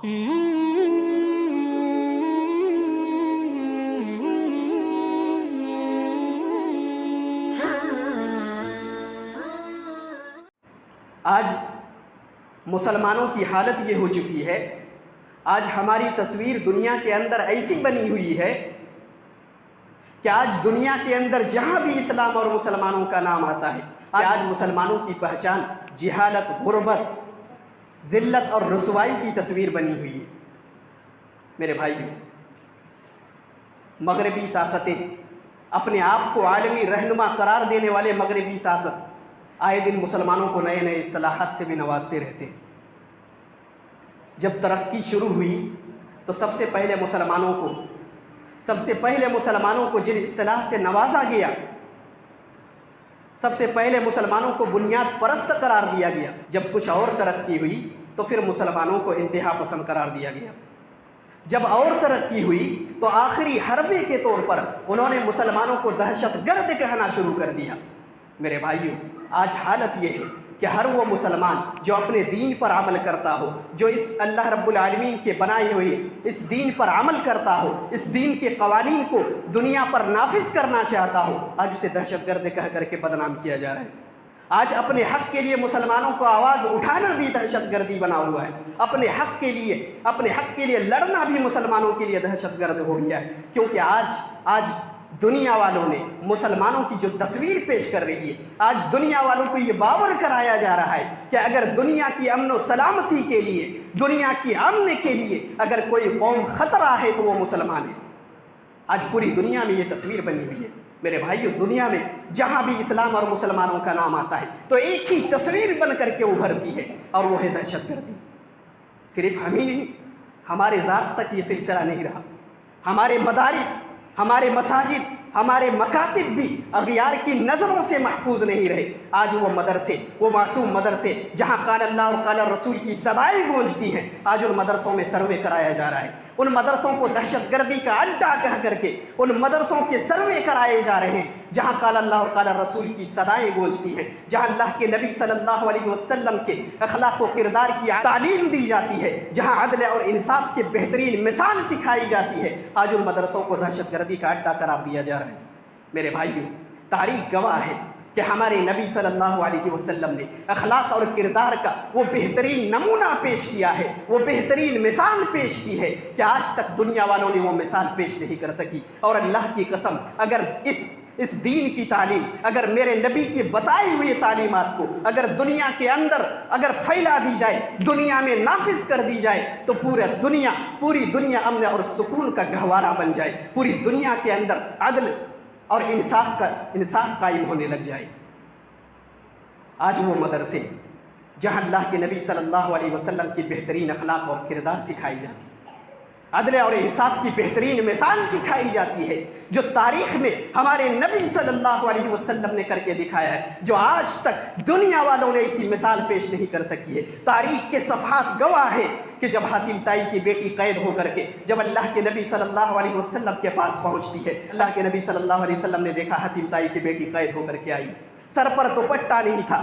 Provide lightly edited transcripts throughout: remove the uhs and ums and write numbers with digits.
آج مسلمانوں کی حالت یہ ہو چکی ہے، آج ہماری تصویر دنیا کے اندر ایسی بنی ہوئی ہے کہ آج دنیا کے اندر جہاں بھی اسلام اور مسلمانوں کا نام آتا ہے، آج مسلمانوں کی پہچان جہالت، غربت، ذلت اور رسوائی کی تصویر بنی ہوئی ہے۔ میرے بھائیو، مغربی طاقتیں اپنے آپ کو عالمی رہنما قرار دینے والے مغربی طاقت آئے دن مسلمانوں کو نئے نئے اصطلاحات سے بھی نوازتے رہتے ہیں۔ جب ترقی شروع ہوئی تو سب سے پہلے مسلمانوں کو جن اصطلاح سے نوازا گیا، سب سے پہلے مسلمانوں کو بنیاد پرست قرار دیا گیا۔ جب کچھ اور ترقی ہوئی تو پھر مسلمانوں کو انتہا پسند قرار دیا گیا۔ جب اور ترقی ہوئی تو آخری حربے کے طور پر انہوں نے مسلمانوں کو دہشت گرد کہنا شروع کر دیا۔ میرے بھائیوں، آج حالت یہ ہے کہ ہر وہ مسلمان جو اپنے دین پر عمل کرتا ہو، جو اس اللہ رب العالمین کے بنائے ہوئے اس دین پر عمل کرتا ہو، اس دین کے قوانین کو دنیا پر نافذ کرنا چاہتا ہو، آج اسے دہشت گرد کہہ کر کے بدنام کیا جا رہا ہے۔ آج اپنے حق کے لیے مسلمانوں کو آواز اٹھانا بھی دہشت گردی بنا ہوا ہے۔ اپنے حق کے لیے لڑنا بھی مسلمانوں کے لیے دہشت گرد ہو گیا ہے، کیونکہ آج دنیا والوں نے مسلمانوں کی جو تصویر پیش کر رہی ہے، آج دنیا والوں کو یہ باور کرایا جا رہا ہے کہ اگر دنیا کی امن و سلامتی کے لیے، دنیا کی امن کے لیے اگر کوئی قوم خطرہ ہے تو وہ مسلمان ہے۔ آج پوری دنیا میں یہ تصویر بنی ہوئی ہے۔ میرے بھائیو، دنیا میں جہاں بھی اسلام اور مسلمانوں کا نام آتا ہے تو ایک ہی تصویر بن کر کے ابھرتی ہے، اور وہ ہے دہشت گردی۔ صرف ہم ہی نہیں، ہمارے ذات تک یہ سلسلہ نہیں رہا۔ ہمارے مدارس، ہمارے مساجد، ہمارے مکاتب بھی اغیار کی نظروں سے محفوظ نہیں رہے۔ آج وہ مدرسے، وہ معصوم مدرسے جہاں قال اللہ اور قال رسول کی صدائیں گونجتی ہیں، آج ان مدرسوں میں سروے کرایا جا رہا ہے۔ ان مدرسوں کو دہشت گردی کا اڈا کہہ کر کے ان مدرسوں کے سروے کرائے جا رہے ہیں، جہاں قال اللہ اور قال رسول کی صدائیں گونجتی ہیں، جہاں اللہ کے نبی صلی اللہ علیہ وسلم کے اخلاق و کردار کی تعلیم دی جاتی ہے، جہاں عدل اور انصاف کی بہترین مثال سکھائی جاتی ہے، آج ان مدرسوں کو دہشت گردی کا اڈا قرار دیا جا رہا ہے۔ میرے بھائیو، تاریخ گواہ ہے کہ ہمارے نبی صلی اللہ علیہ وسلم نے اخلاق اور کردار کا وہ بہترین نمونہ پیش کیا ہے، وہ بہترین مثال پیش کی ہے کہ آج تک دنیا والوں نے وہ مثال پیش نہیں کر سکی۔ اور اللہ کی قسم، اگر اس دین کی تعلیم، اگر میرے نبی کی بتائی ہوئی تعلیمات کو اگر دنیا کے اندر اگر پھیلا دی جائے، دنیا میں نافذ کر دی جائے، تو پوری دنیا امن اور سکون کا گہوارہ بن جائے، پوری دنیا کے اندر عدل اور انصاف قائم ہونے لگ جائے۔ آج وہ مدرسے جہاں اللہ کے نبی صلی اللہ علیہ وسلم کی بہترین اخلاق اور کردار سکھائی جاتی ہے، عدل اور انصاف کی بہترین مثال سکھائی جاتی ہے، جو تاریخ میں ہمارے نبی صلی اللہ علیہ وسلم نے کر کے دکھایا ہے، جو آج تک دنیا والوں نے ایسی مثال پیش نہیں کر سکی ہے۔ تاریخ کے صفحات گواہ ہے کہ جب حاتم طائی کی بیٹی قید ہو کر کے جب اللہ کے نبی صلی اللہ علیہ وسلم کے پاس پہنچتی ہے، اللہ کے نبی صلی اللہ علیہ وسلم نے دیکھا حاتم طائی کی بیٹی قید ہو کر کے آئی، سر پر دوپٹہ نہیں تھا،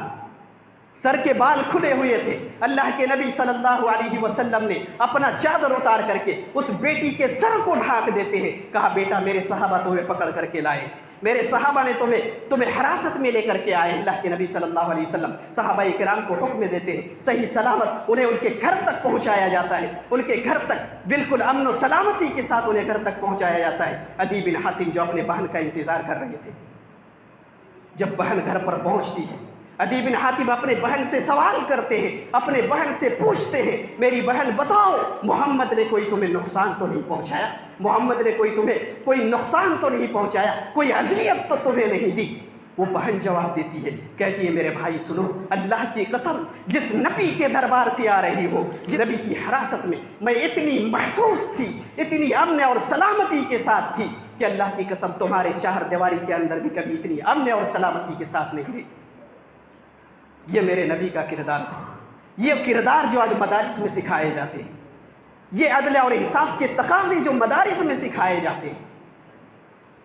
سر کے بال کھلے ہوئے تھے۔ اللہ کے نبی صلی اللہ علیہ وسلم نے اپنا چادر اتار کر کے اس بیٹی کے سر کو ڈھانک دیتے ہیں، کہا بیٹا میرے صحابہ تمہیں پکڑ کر کے لائے، میرے صحابہ نے تمہیں حراست میں لے کر کے آئے۔ اللہ کے نبی صلی اللہ علیہ وسلم صحابہ کرام کو حکم دیتے ہیں، صحیح سلامت انہیں ان کے گھر تک پہنچایا جاتا ہے، ان کے گھر تک بالکل امن و سلامتی کے ساتھ انہیں گھر تک پہنچایا جاتا ہے۔ عدی بن حاتم جو اپنے بہن کا انتظار کر رہے تھے، جب بہن گھر پر پہنچتی ہے، عدی بن حاتم اپنے بہن سے سوال کرتے ہیں، اپنے بہن سے پوچھتے ہیں، میری بہن بتاؤ محمد نے کوئی تمہیں نقصان تو نہیں پہنچایا؟ محمد نے تمہیں کوئی نقصان تو نہیں پہنچایا؟ کوئی اذیت تو تمہیں نہیں دی؟ وہ بہن جواب دیتی ہے، کہتی ہے میرے بھائی سنو، اللہ کی قسم جس نبی کے دربار سے آ رہی ہو، جس نبی کی حراست میں اتنی محفوظ تھی، اتنی امن اور سلامتی کے ساتھ تھی کہ اللہ کی قسم تمہارے چار دیواری کے اندر بھی کبھی اتنی امن اور سلامتی کے ساتھ نہیں رہی۔ یہ میرے نبی کا کردار تھا، یہ کردار جو آج مدارس میں سکھائے جاتے ہیں، یہ عدل اور انصاف کے تقاضے جو مدارس میں سکھائے جاتے ہیں۔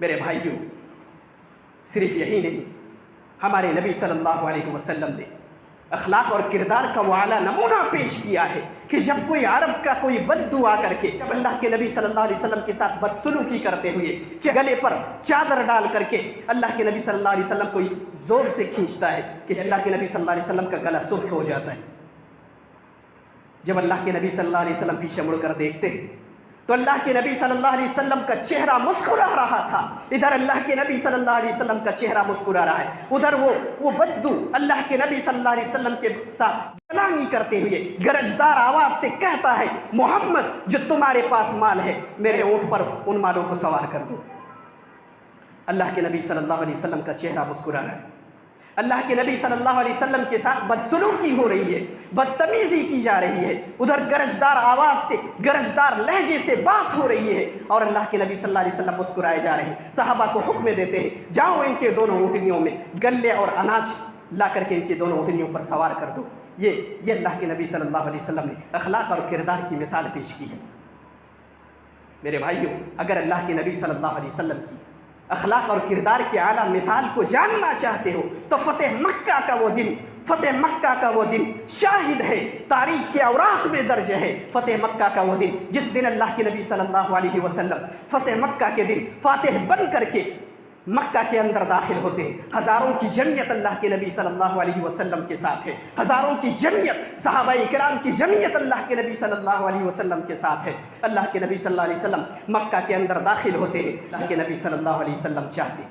میرے بھائیوں، صرف یہی نہیں، ہمارے نبی صلی اللہ علیہ وسلم نے اخلاق اور کردار کا وہ اعلیٰ نمونہ پیش کیا ہے کہ جب کوئی عرب کا کوئی بددو آ کر کے جب اللہ کے نبی صلی اللہ علیہ وسلم کے ساتھ بدسلوکی کرتے ہوئے گلے پر چادر ڈال کر کے اللہ کے نبی صلی اللہ علیہ وسلم کو اس زور سے کھینچتا ہے کہ اللہ کے نبی صلی اللہ علیہ وسلم کا گلا سرخ ہو جاتا ہے. جب اللہ کے نبی صلی اللہ علیہ وسلم پیچھے مڑ کر دیکھتے ہیں تو اللہ کے نبی صلی اللہ علیہ وسلم کا چہرہ مسکرا رہا تھا. ادھر اللہ کے نبی صلی اللہ علیہ وسلم کا چہرہ مسکرا رہا ہے, ادھر وہ بددو اللہ کے نبی صلی اللہ علیہ وسلم کے ساتھ غلامی کرتے ہوئے گرجدار آواز سے کہتا ہے, محمد جو تمہارے پاس مال ہے میرے اونٹ پر ان مالوں کو سوار کر دو. اللہ کے نبی صلی اللہ علیہ وسلم کا چہرہ مسکرا رہا ہے. اللہ کے نبی صلی اللہ علیہ وسلم کے ساتھ بدسلوکی ہو رہی ہے, بدتمیزی کی جا رہی ہے, ادھر گرجدار آواز سے گرجدار لہجے سے بات ہو رہی ہے, اور اللہ کے نبی صلی اللہ علیہ وسلم مسکرائے جا رہے ہیں. صحابہ کو حکم دیتے ہیں, جاؤ ان کے دونوں اونٹنیوں میں گلے اور اناج لا کر کے ان کی دونوں اونٹنیوں پر سوار کر دو. یہ اللہ کے نبی صلی اللہ علیہ وسلم نے اخلاق اور کردار کی مثال پیش کی ہے. میرے بھائیوں, اگر اللہ کے نبی صلی اللہ علیہ وسلم کی اخلاق اور کردار کے اعلیٰ مثال کو جاننا چاہتے ہو تو فتح مکہ کا وہ دن شاہد ہے, تاریخ کے اوراق میں درج ہے. فتح مکہ کا وہ دن جس دن اللہ کے نبی صلی اللہ علیہ وسلم فتح مکہ کے دن فاتح بن کر کے مکہ کے اندر داخل ہوتے ہیں. ہزاروں کی جمعیت اللہ کے نبی صلی اللہ علیہ وسلم کے ساتھ ہے, ہزاروں کی جمعیت صحابہ کرام کی جمعیت اللہ کے نبی صلی اللہ علیہ وسلم کے ساتھ ہے. اللہ کے نبی صلی اللہ علیہ وسلم مکہ کے اندر داخل ہوتے ہیں. اللہ کے نبی صلی اللہ علیہ وسلم چاہتے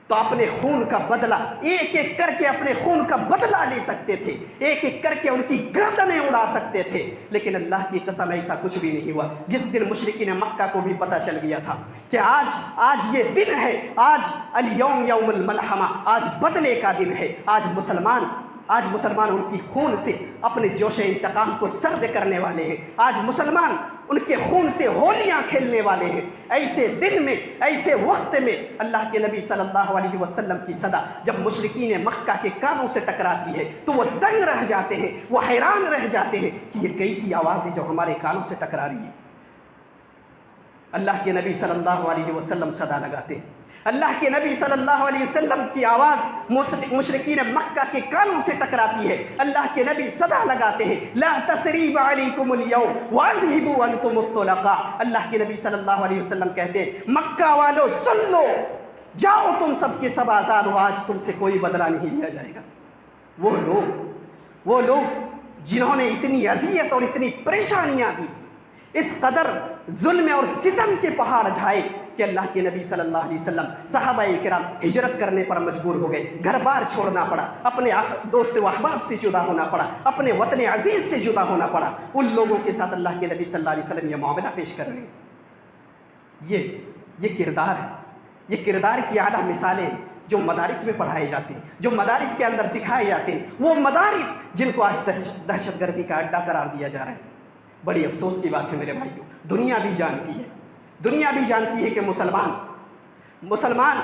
تو اپنے خون کا بدلہ ایک ایک کر کے اپنے خون کا بدلہ لے سکتے تھے, ایک ایک کر کے ان کی گردنیں اڑا سکتے تھے, لیکن اللہ کی قسم ایسا کچھ بھی نہیں ہوا. جس دن مشرکین مکہ کو بھی پتہ چل گیا تھا کہ آج یہ دن ہے, آج الیوم یوم الملحمہ, آج بدلے کا دن ہے, آج مسلمان ان کی خون سے اپنے جوش انتقام کو سرد کرنے والے ہیں, آج مسلمان ان کے خون سے ہولیاں کھیلنے والے ہیں. ایسے دن میں, ایسے وقت میں اللہ کے نبی صلی اللہ علیہ وسلم کی صدا جب مشرکین مکہ کے کانوں سے ٹکراتی ہے تو وہ دنگ رہ جاتے ہیں, وہ حیران رہ جاتے ہیں کہ یہ کیسی آواز ہے جو ہمارے کانوں سے ٹکرا رہی ہے. اللہ کے نبی صلی اللہ علیہ وسلم صدا لگاتے ہیں. اللہ کے نبی صلی اللہ علیہ وسلم کی آواز مشرکین مکہ کے کانوں سے ٹکراتی ہے. اللہ کے نبی صدا لگاتے ہیں, لا تثریب علیکم اليوم واذهبوا انتم الطلقاء. اللہ کے نبی صلی اللہ علیہ وسلم کہتے ہیں, مکہ والو سن لو, جاؤ تم سب کے سب آزاد ہو, آج تم سے کوئی بدلہ نہیں لیا جائے گا. وہ لوگ جنہوں نے اتنی اذیت اور اتنی پریشانیاں دی, اس قدر ظلم اور ستم کے پہاڑ ڈھائے کہ اللہ کے نبی صلی اللہ علیہ وسلم صحابہ کرام ہجرت کرنے پر مجبور ہو گئے, گھر بار چھوڑنا پڑا, اپنے دوست و احباب سے جدا ہونا پڑا, اپنے وطن عزیز سے جدا ہونا پڑا. ان لوگوں کے ساتھ اللہ کے نبی صلی اللہ علیہ وسلم یہ معاملہ پیش کر رہے ہیں. یہ کردار ہے, یہ کردار کی اعلیٰ مثالیں جو مدارس میں پڑھائے جاتے ہیں, جو مدارس کے اندر سکھائے جاتے ہیں, وہ مدارس جن کو آج دہشت گردی کا اڈا قرار دیا جا رہا ہے. بڑی افسوس کی بات ہے میرے بھائیوں, دنیا بھی جانتی ہے کہ مسلمان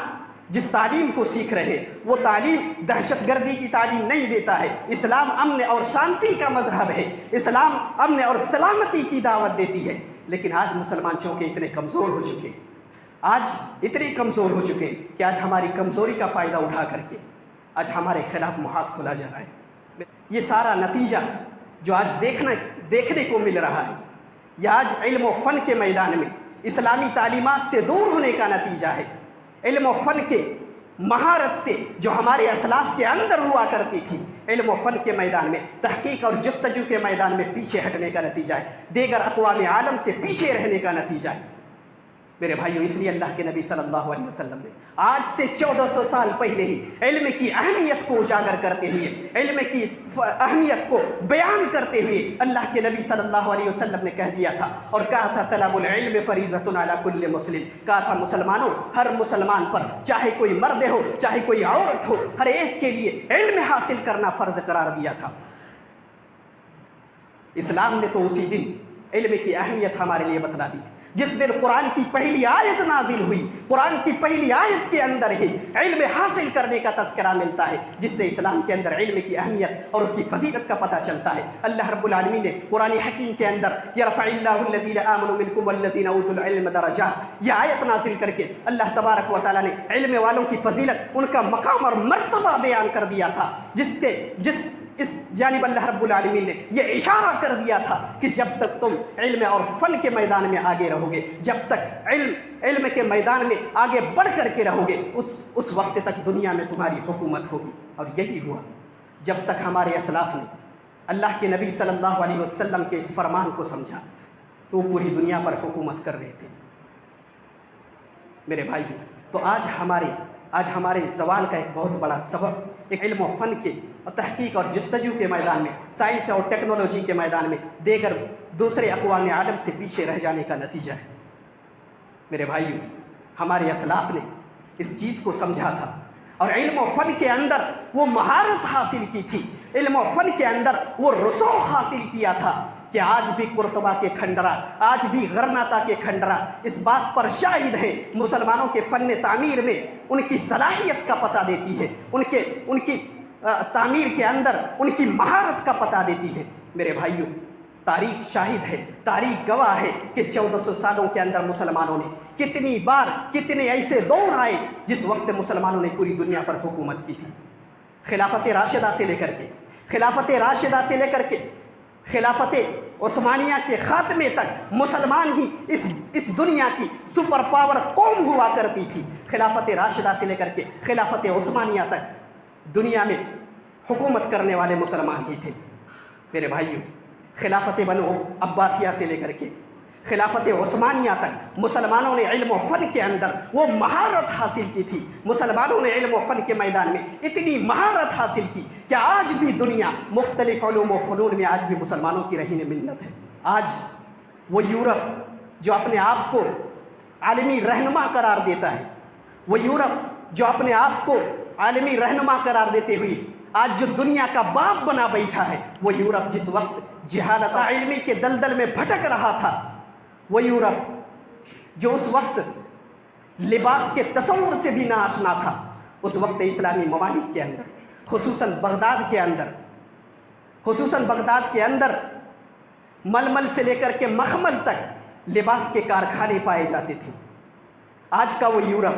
جس تعلیم کو سیکھ رہے ہیں وہ تعلیم دہشت گردی کی تعلیم نہیں دیتا ہے. اسلام امن اور شانتی کا مذہب ہے, اسلام امن اور سلامتی کی دعوت دیتی ہے. لیکن آج مسلمان چونکہ اتنے کمزور ہو چکے ہیں کہ آج ہماری کمزوری کا فائدہ اٹھا کر کے آج ہمارے خلاف محاذ کھولا جا رہا ہے. یہ سارا نتیجہ جو آج دیکھنے کو مل رہا ہے, یہ آج علم و فن کے میدان میں اسلامی تعلیمات سے دور ہونے کا نتیجہ ہے. علم و فن کے مہارت سے جو ہمارے اسلاف کے اندر ہوا کرتی تھی, علم و فن کے میدان میں, تحقیق اور جستجو کے میدان میں پیچھے ہٹنے کا نتیجہ ہے, دیگر اقوام عالم سے پیچھے رہنے کا نتیجہ ہے. میرے بھائیوں, اس لیے اللہ کے نبی صلی اللہ علیہ وسلم نے آج سے 1400 سال پہلے ہی علم کی اہمیت کو اجاگر کرتے ہوئے, علم کی اہمیت کو بیان کرتے ہوئے اللہ کے نبی صلی اللہ علیہ وسلم نے کہہ دیا تھا اور کہا تھا, طلب العلم فریضۃ علی کل مسلم. کہا تھا مسلمانوں, ہر مسلمان پر چاہے کوئی مرد ہو چاہے کوئی عورت ہو, ہر ایک کے لیے علم حاصل کرنا فرض قرار دیا تھا. اسلام نے تو اسی دن علم کی اہمیت ہمارے لیے بتلا دی. جس دن قرآن کی پہلی آیت نازل ہوئی, قرآن کی پہلی آیت کے اندر ہی علم حاصل کرنے کا تذکرہ ملتا ہے, جس سے اسلام کے اندر علم کی اہمیت اور اس کی فضیلت کا پتہ چلتا ہے. اللہ رب العالمین نے قرآن حکیم کے اندر یرفع اللہ الذین آمنوا منکم والذین اوتوا العلم درجات, یہ آیت نازل کر کے اللہ تبارک و تعالیٰ نے علم والوں کی فضیلت, ان کا مقام اور مرتبہ بیان کر دیا تھا, جس اس جانب اللہ رب العالمین نے یہ اشارہ کر دیا تھا کہ جب تک تم علم اور فن کے میدان میں آگے رہو گے، جب تک علم کے میدان میں آگے بڑھ کر کے رہو گے، اس وقت تک دنیا میں تمہاری حکومت ہوگی۔ اور یہی ہوا جب تک ہمارے اسلاف نے اللہ کے نبی صلی اللہ علیہ وسلم کے اس فرمان کو سمجھا تو وہ پوری دنیا پر حکومت کر رہے تھے۔ میرے بھائی، تو آج ہمارے زوال کا ایک بہت بڑا سبب ایک علم و فن کے اور تحقیق اور جستجو کے میدان میں، سائنس اور ٹیکنالوجی کے میدان میں دیگر دوسرے اقوام عالم سے پیچھے رہ جانے کا نتیجہ ہے۔ میرے بھائیو، ہمارے اسلاف نے اس چیز کو سمجھا تھا اور علم و فن کے اندر وہ مہارت حاصل کی تھی، علم و فن کے اندر وہ رسوخ حاصل کیا تھا کہ آج بھی قرطبہ کے کھنڈرات، آج بھی غرناطہ کے کھنڈرات اس بات پر شاہد ہیں، مسلمانوں کے فن تعمیر میں ان کی صلاحیت کا پتہ دیتی ہے، ان کی تعمیر کے اندر ان کی مہارت کا پتہ دیتی ہے۔ میرے بھائیوں، تاریخ شاہد ہے، تاریخ گواہ ہے کہ 1400 سالوں کے اندر مسلمانوں نے کتنی بار، کتنے ایسے دور آئے جس وقت مسلمانوں نے پوری دنیا پر حکومت کی تھی۔ خلافت راشدہ سے لے کر کے خلافت عثمانیہ کے خاتمے تک مسلمان ہی اس دنیا کی سپر پاور قوم ہوا کرتی تھی۔ خلافت راشدہ سے لے کر کے خلافت عثمانیہ تک دنیا میں حکومت کرنے والے مسلمان ہی تھے۔ میرے بھائیوں، خلافت بنو عباسیہ سے لے کر کے خلافت عثمانیہ تک مسلمانوں نے علم و فن کے اندر وہ مہارت حاصل کی تھی۔ مسلمانوں نے علم و فن کے میدان میں اتنی مہارت حاصل کی کہ آج بھی دنیا مختلف علوم و فنون میں آج بھی مسلمانوں کی رہین ملت ہے۔ آج وہ یورپ جو اپنے آپ کو عالمی رہنما قرار دیتا ہے، وہ یورپ جو اپنے آپ کو عالمی رہنما قرار دیتے ہوئے آج جو دنیا کا باپ بنا بیٹھا ہے، وہ یورپ جس وقت جہالت علمی کے دلدل میں بھٹک رہا تھا، وہ یورپ جو اس وقت لباس کے تصور سے بھی ناآشنا تھا، اس وقت اسلامی ممالک کے اندر خصوصاً بغداد کے اندر ململ سے لے کر کے مخمل تک لباس کے کارخانے پائے جاتے تھے۔ آج کا وہ یورپ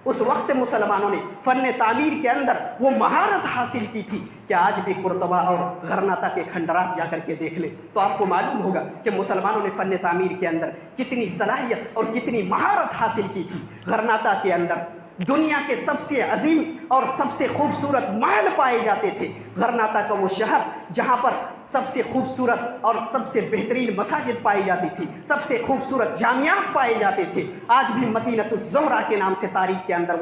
اس وقت مسلمانوں نے فن تعمیر کے اندر وہ مہارت حاصل کی تھی کہ آج بھی قرطبہ اور غرناطہ کے کھنڈرات جا کر کے دیکھ لیں تو آپ کو معلوم ہوگا کہ مسلمانوں نے فن تعمیر کے اندر کتنی صلاحیت اور کتنی مہارت حاصل کی تھی۔ غرناطہ کے اندر دنیا کے سب سے عظیم اور سب سے خوبصورت محل پائے جاتے تھے۔ غرناطہ کا وہ شہر جہاں پر سب سے خوبصورت اور سب سے بہترین مساجد پائی جاتی تھی، سب سے خوبصورت جامعات پائے جاتے تھے۔ آج بھی مدینۃ الزہرا کے نام سے تاریخ کے اندر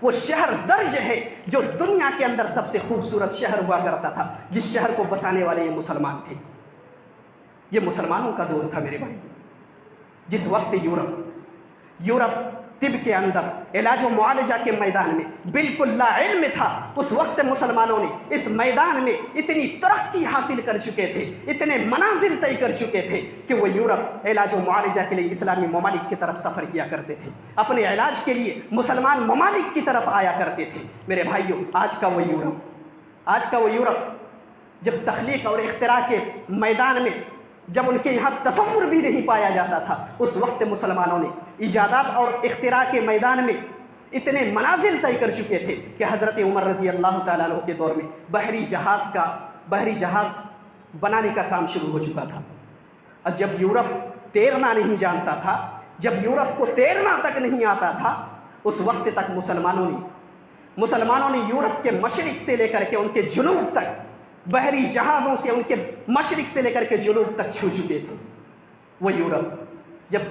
وہ شہر درج ہے جو دنیا کے اندر سب سے خوبصورت شہر ہوا کرتا تھا، جس شہر کو بسانے والے یہ مسلمان تھے۔ یہ مسلمانوں کا دور تھا میرے بھائی، جس وقت یورپ طب کے اندر علاج و معالجہ کے میدان میں بالکل لا علم تھا، اس وقت مسلمانوں نے اس میدان میں اتنی ترقی حاصل کر چکے تھے، اتنے منازل طے کر چکے تھے کہ وہ یورپ علاج و معالجہ کے لیے اسلامی ممالک کی طرف سفر کیا کرتے تھے، اپنے علاج کے لیے مسلمان ممالک کی طرف آیا کرتے تھے۔ میرے بھائیوں، آج کا وہ یورپ جب تخلیق اور اختراع کے میدان میں جب ان کے یہاں تصور بھی نہیں پایا جاتا تھا، اس وقت مسلمانوں نے ایجادات اور اختراع کے میدان میں اتنے منازل طے کر چکے تھے کہ حضرت عمر رضی اللہ تعالیٰ عنہ کے دور میں بحری جہاز بنانے کا کام شروع ہو چکا تھا۔ اور جب یورپ تیرنا نہیں جانتا تھا، جب یورپ کو تیرنا تک نہیں آتا تھا، اس وقت تک مسلمانوں نے یورپ کے مشرق سے لے کر کے ان کے جنوب تک بحری جہازوں سے ان کے مشرق سے لے کر کے جنوب تک چھو چکے تھے۔ وہ یورپ جب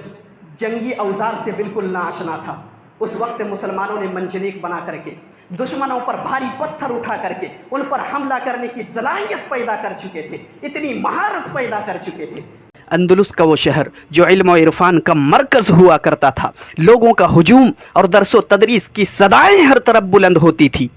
جنگی اوزار سے بالکل ناآشنا تھا، اس وقت مسلمانوں نے منجنیق بنا کر کے دشمنوں پر بھاری پتھر اٹھا کر کے ان پر حملہ کرنے کی صلاحیت پیدا کر چکے تھے، اتنی مہارت پیدا کر چکے تھے۔ اندلس کا وہ شہر جو علم و عرفان کا مرکز ہوا کرتا تھا، لوگوں کا ہجوم اور درس و تدریس کی صدائیں ہر طرف بلند ہوتی تھی،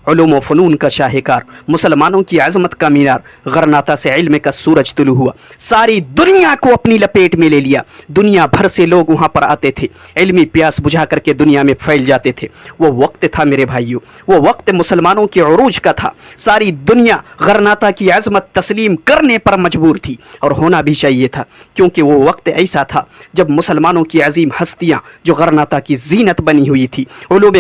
علوم و فنون کا شاہکار، مسلمانوں کی عظمت کا مینار، غرناطہ سے علم کا سورج طلوع ہوا، ساری دنیا کو اپنی لپیٹ میں لے لیا، دنیا بھر سے لوگ وہاں پر آتے تھے، علمی پیاس بجھا کر کے دنیا میں پھیل جاتے تھے۔ وہ وقت تھا میرے بھائیوں، وہ وقت مسلمانوں کے عروج کا تھا، ساری دنیا غرناطہ کی عظمت تسلیم کرنے پر مجبور تھی، اور ہونا بھی چاہیے تھا، کیونکہ وہ وقت ایسا تھا جب مسلمانوں کی عظیم ہستیاں جو غرناطہ کی زینت بنی ہوئی تھی، علوم